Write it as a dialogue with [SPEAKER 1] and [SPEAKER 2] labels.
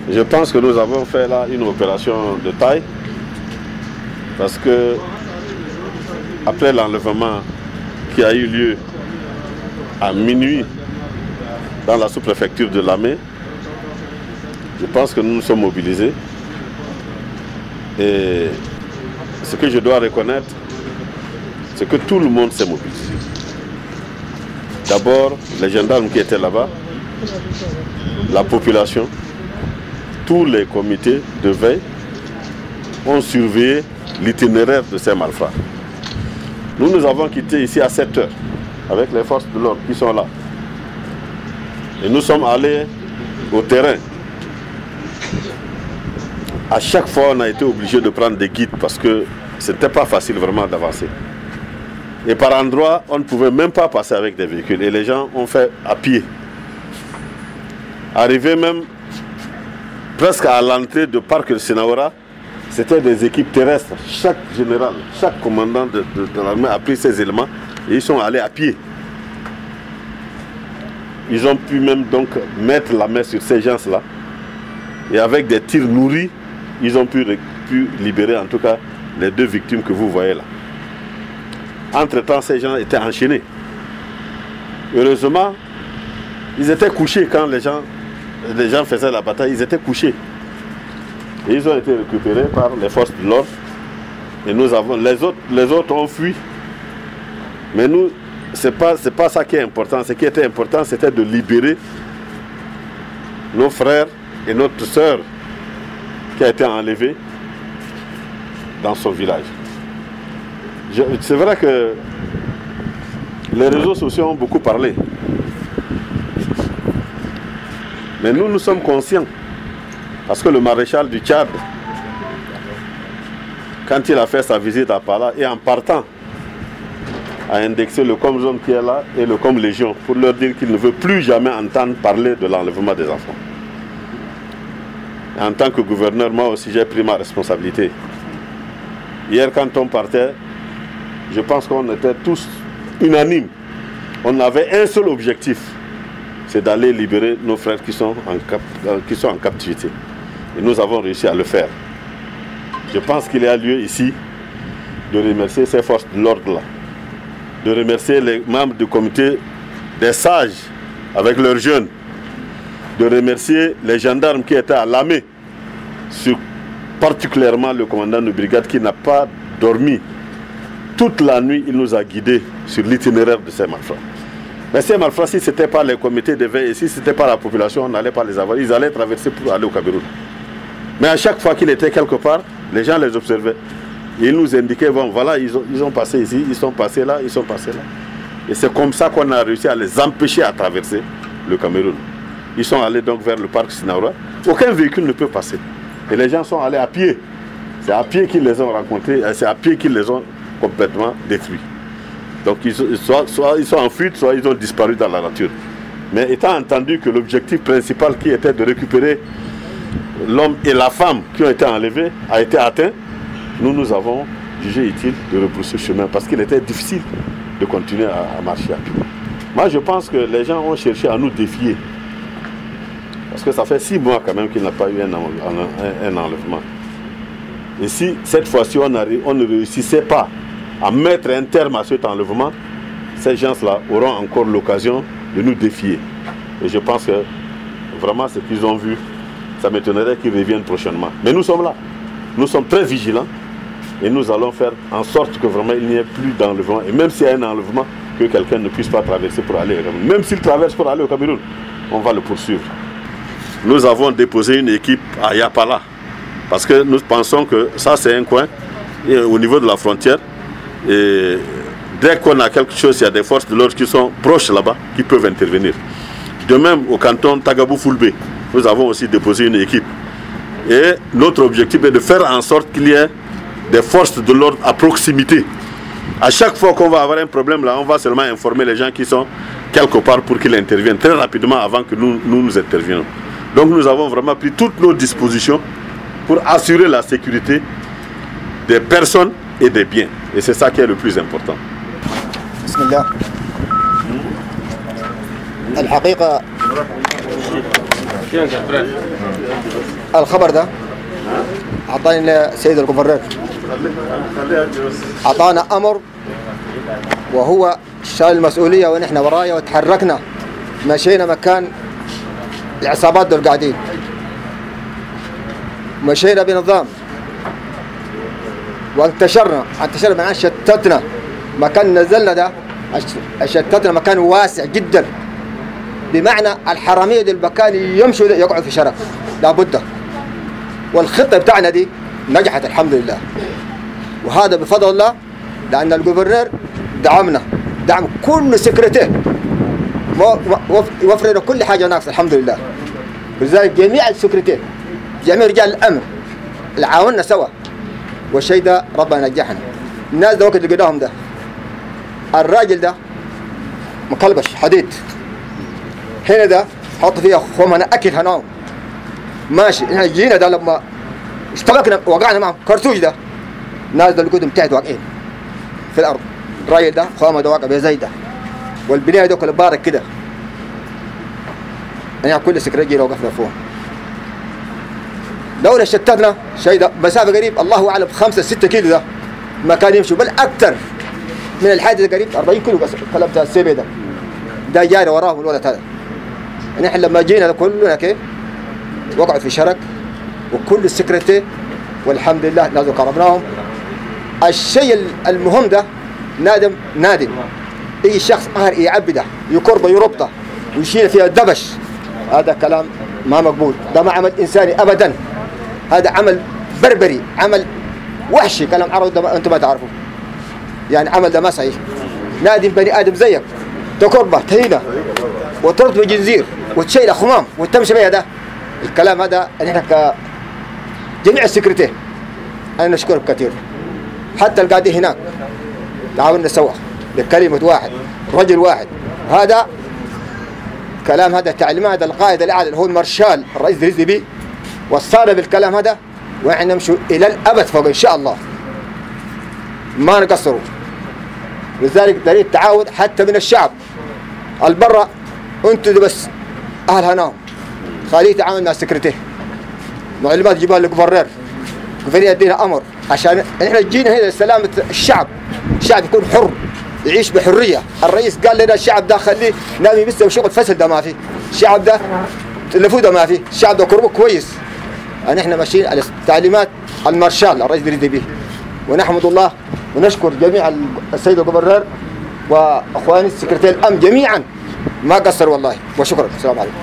[SPEAKER 1] Je pense que nous avons fait là une opération de taille parce que après l'enlèvement qui a eu lieu à minuit dans la sous-préfecture de Lamé, je pense que nous nous sommes mobilisés et ce que je dois reconnaître, c'est que tout le monde s'est mobilisé. D'abord, les gendarmes qui étaient là-bas, la population, tous les comités de veille ont surveillé l'itinéraire de ces malfrats. Nous avons quitté ici à 7 h avec les forces de l'ordre qui sont là. Et nous sommes allés au terrain. À chaque fois, on a été obligé de prendre des guides parce que ce n'était pas facile vraiment d'avancer. Et par endroits, on ne pouvait même pas passer avec des véhicules. Et les gens ont fait à pied. Arrivé même presque à l'entrée du parc de Sinaora, c'était des équipes terrestres. Chaque général, chaque commandant de l'armée a pris ces éléments et ils sont allés à pied. Ils ont pu même donc mettre la main sur ces gens-là. Et avec des tirs nourris, ils ont pu libérer en tout cas les 2 victimes que vous voyez là. Entre-temps, ces gens étaient enchaînés. Heureusement, ils étaient couchés quand les gens faisaient la bataille, ils étaient couchés. Et ils ont été récupérés par les forces de l'ordre. Et nous avons, les autres ont fui. Mais nous, c'est pas ça qui est important. Ce qui était important, c'était de libérer nos frères et notre sœur qui a été enlevée dans son village. C'est vrai que les réseaux sociaux ont beaucoup parlé. Mais nous sommes conscients. Parce que le maréchal du Tchad, quand il a fait sa visite à Pala, et en partant, a indexé le com zone qui est là et le com légion pour leur dire qu'il ne veut plus jamais entendre parler de l'enlèvement des enfants. Et en tant que gouverneur, moi aussi j'ai pris ma responsabilité. Hier quand on partait, je pense qu'on était tous unanimes. On avait un seul objectif, c'est d'aller libérer nos frères qui sont en captivité. Et nous avons réussi à le faire. Je pense qu'il y a lieu ici de remercier ces forces de l'ordre là, de remercier les membres du comité des sages avec leurs jeunes, de remercier les gendarmes qui étaient à Lamé, particulièrement le commandant de brigade qui n'a pas dormi. Toute la nuit, il nous a guidés sur l'itinéraire de ces malfrats. Mais ces malfrats, si ce n'était pas les comités de veille et si ce n'était pas la population, on n'allait pas les avoir. Ils allaient traverser pour aller au Cameroun. Mais à chaque fois qu'il était quelque part, les gens les observaient. Et ils nous indiquaient, bon, voilà, ils ont passé ici, ils sont passés là, ils sont passés là. Et c'est comme ça qu'on a réussi à les empêcher à traverser le Cameroun. Ils sont allés donc vers le parc Sinaora. Aucun véhicule ne peut passer. Et les gens sont allés à pied. C'est à pied qu'ils les ont rencontrés, c'est à pied qu'ils les ont complètement détruits. Donc soit ils sont en fuite, soit ils ont disparu dans la nature. Mais étant entendu que l'objectif principal qui était de récupérer l'homme et la femme qui ont été enlevés a été atteint, nous avons jugé utile de repousser le chemin parce qu'il était difficile de continuer à marcher à pied. Moi je pense que les gens ont cherché à nous défier. Parce que ça fait 6 mois quand même qu'il n'a pas eu un enlèvement. Et si cette fois-ci on ne réussissait pas à mettre un terme à cet enlèvement, ces gens-là auront encore l'occasion de nous défier. Et je pense que vraiment ce qu'ils ont vu, ça m'étonnerait qu'ils reviennent prochainement. Mais nous sommes là. Nous sommes très vigilants et nous allons faire en sorte que vraiment il n'y ait plus d'enlèvement. Et même s'il y a un enlèvement, que quelqu'un ne puisse pas traverser pour aller au Cameroun. Même s'il traverse pour aller au Cameroun, on va le poursuivre. Nous avons déposé une équipe à Yapala parce que nous pensons que ça c'est un coin et au niveau de la frontière. Et dès qu'on a quelque chose, il y a des forces de l'ordre qui sont proches là-bas qui peuvent intervenir. De même au canton Tagabou-Foulbé, nous avons aussi déposé une équipe. Et notre objectif est de faire en sorte qu'il y ait des forces de l'ordre à proximité. À chaque fois qu'on va avoir un problème là, on va seulement informer les gens qui sont quelque part pour qu'ils interviennent très rapidement avant que nous intervenions. Donc nous avons vraiment pris toutes nos dispositions pour assurer la sécurité des personnes et des biens. Et c'est ça qui est le plus important.
[SPEAKER 2] Bismillah. الخبر ده أعطاني سيد الجوفرنر، أعطانا أمر وهو شال المسؤولية ونحن ورايا وتحركنا، مشينا مكان العصابات دول قاعدين، مشينا بنظام وانتشرنا معناه شتتنا. مكان نزلنا ده شتتنا مكان واسع جدا، بمعنى الحرامية دول مكان يمشوا يقعوا في شرف لابد. والخطة بتاعنا دي نجحت الحمد لله، وهذا بفضل الله، لأن الجوفرنر دعمنا دعم كل سكرتيه، وفر لنا كل حاجة ناقصة الحمد لله. ولذلك جميع السكرتيه جميع رجال الأمن اللي عاوننا سوا، والشيء ده ربنا نجحنا. الناس ده وقت اللي قداهم ده الراجل ده مكلبش حديد هنا ده حط فيها خومنا أكل هناهم ماشي. احنا جينا ده لما اشتبكنا وقعنا معهم كرتوج ده، الناس ده اللي قدام تحت واقعين في الأرض، الراجل ده خومه ده واقع زي ده، والبناية ده كله بارك كده. يعني كل سكرتير وقفنا فوق. لولا شتتنا شيء ده مسافة قريب الله أعلم 5-6 كيلو ده ما كان يمشوا، بل أكثر من الحادث قريب 40 كيلو. الكلام بتاع السيبي ده جاري وراهم الولد هذا. يعني احنا لما جينا كلنا كيف وقعوا في شرك وكل السكرتير، والحمد لله نازل قربناهم. الشيء المهم ده نادم اي شخص قهر يعبده يكربه يربطه ويشيل فيها الدبش، هذا كلام ما مقبول. ده ما عمل انساني ابدا، هذا عمل بربري، عمل وحشي، كلام عربي ده انتم ما تعرفوا. يعني عمل ده ما صحيح. نادم بني ادم زيك تكربه تهينه وتربط بجنزير وتشيل خمام وتمشي بيها، ده الكلام هذا نحن كجميع السكرتير انا نشكرك كثير. حتى القاعدين هناك تعاوننا سوا بكلمة واحد رجل واحد. هذا كلام، هذا تعليمات القائد الاعلى اللي هو المارشال الرئيس دريس ديبي وصانا بالكلام هذا، واحنا نمشي الى الابد فوق ان شاء الله ما نقصروا. لذلك دليل تعاون حتى من الشعب البرة، انتوا بس اهل هناهم خليه يتعامل مع السكرتير، معلومات جيبها للجوفرنر، الجوفرنر يدينا امر عشان احنا جينا هنا لسلامة الشعب. الشعب يكون حر يعيش بحرية. الرئيس قال لنا الشعب ده خليه نامي بس وشغل فسل ده ما فيه، الشعب ده تلفوه ده ما فيه، الشعب ده قربه كويس. يعني احنا ماشيين على تعليمات المارشال الرئيس دريس ديبي، ونحمد الله ونشكر جميع السيد الجوفرنر واخواني السكرتير الامن جميعا ما قصروا والله، وشكرا. السلام عليكم.